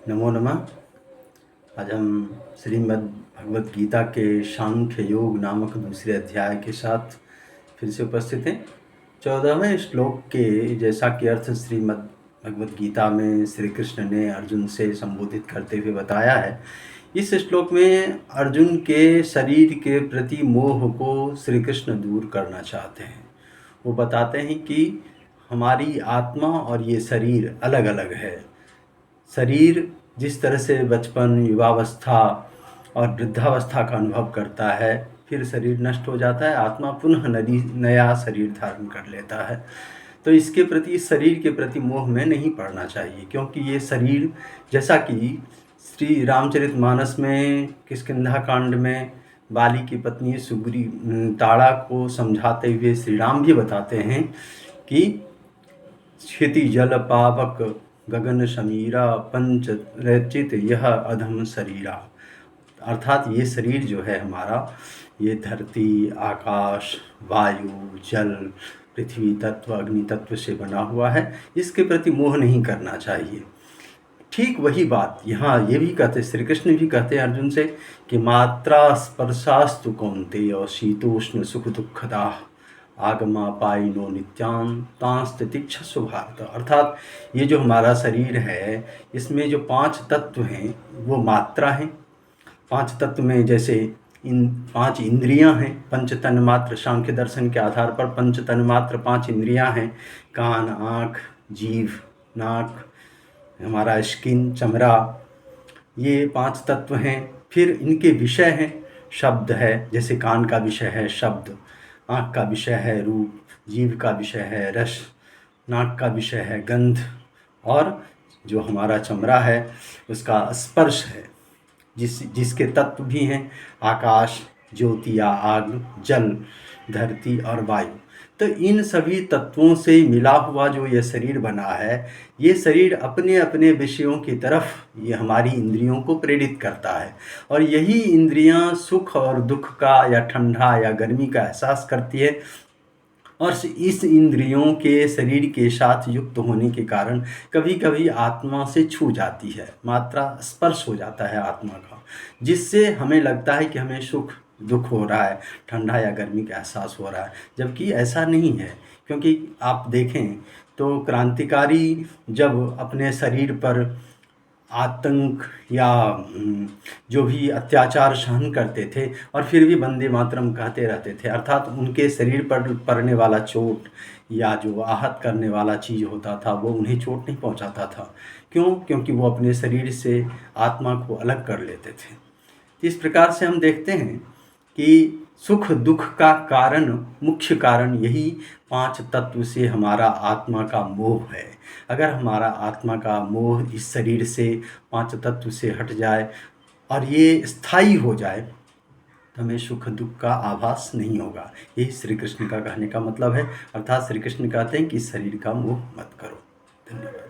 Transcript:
नमो नमः। आज हम श्रीमद् भगवत गीता के सांख्य योग नामक दूसरे अध्याय के साथ फिर से उपस्थित हैं। 14वें श्लोक के जैसा कि अर्थ श्रीमद् भगवत गीता में श्री कृष्ण ने अर्जुन से संबोधित करते हुए बताया है। इस श्लोक में अर्जुन के शरीर के प्रति मोह को श्री कृष्ण दूर करना चाहते हैं। वो बताते हैं कि हमारी आत्मा और ये शरीर अलग अलग है। शरीर जिस तरह से बचपन, युवावस्था और वृद्धावस्था का अनुभव करता है, फिर शरीर नष्ट हो जाता है, आत्मा पुनः नया शरीर धारण कर लेता है। तो इसके प्रति, इस शरीर के प्रति मोह में नहीं पड़ना चाहिए, क्योंकि ये शरीर, जैसा कि श्री रामचरितमानस में किष्किंधा कांड में बाली की पत्नी सुग्री ताड़ा को समझाते हुए श्री राम भी बताते हैं कि क्षिति जल पावक गगन समीरा पंच रचित यह अधम शरीरा। अर्थात ये शरीर जो है हमारा, ये धरती, आकाश, वायु, जल, पृथ्वी तत्व, अग्नि तत्व से बना हुआ है। इसके प्रति मोह नहीं करना चाहिए। ठीक वही बात यहाँ ये भी कहते, श्री कृष्ण भी कहते हैं अर्जुन से कि मात्रा स्पर्शास्तु कौन्तेय और शीतोष्ण सुख दुखदा आगमा पाइनो नित्यान तांस्तितिक्षस्व भारत। अर्थात ये जो हमारा शरीर है, इसमें जो 5 तत्व हैं वो मात्रा हैं। 5 तत्व में जैसे इन 5 इंद्रियां हैं, पंच तन्मात्र। सांख्य दर्शन के आधार पर पंच तन्मात्र 5 इंद्रियां हैं। कान, आँख, जीभ, नाक, हमारा स्किन, चमड़ा, ये 5 तत्व हैं। फिर इनके विषय हैं, शब्द है, जैसे कान का विषय है शब्द, आँख का विषय है रूप, जीभ का विषय है रस, नाक का विषय है गंध, और जो हमारा चमड़ा है उसका स्पर्श है। जिसके तत्व भी हैं आकाश, ज्योति या आग, जल, धरती और वायु। तो इन सभी तत्वों से मिला हुआ जो ये शरीर बना है, ये शरीर अपने अपने विषयों की तरफ ये हमारी इंद्रियों को प्रेरित करता है, और यही इंद्रियां सुख और दुख का या ठंडा या गर्मी का एहसास करती है। और इस इंद्रियों के शरीर के साथ युक्त होने के कारण कभी कभी आत्मा से छू जाती है, मात्रा स्पर्श हो जाता है आत्मा का, जिससे हमें लगता है कि हमें सुख दुख हो रहा है, ठंडा या गर्मी का एहसास हो रहा है, जबकि ऐसा नहीं है। क्योंकि आप देखें तो क्रांतिकारी जब अपने शरीर पर आतंक या जो भी अत्याचार सहन करते थे और फिर भी वंदे मातरम कहते रहते थे, अर्थात उनके शरीर पर पड़ने वाला चोट या जो आहत करने वाला चीज़ होता था वो उन्हें चोट नहीं पहुंचाता था। क्यों? क्योंकि वो अपने शरीर से आत्मा को अलग कर लेते थे। इस प्रकार से हम देखते हैं कि सुख दुख का कारण, मुख्य कारण यही 5 तत्व से हमारा आत्मा का मोह है। अगर हमारा आत्मा का मोह इस शरीर से 5 तत्व से हट जाए और ये स्थायी हो जाए, तो हमें सुख दुख का आभास नहीं होगा। यही श्री कृष्ण का कहने का मतलब है। अर्थात श्री कृष्ण कहते हैं कि इस शरीर का मोह मत करो। धन्यवाद।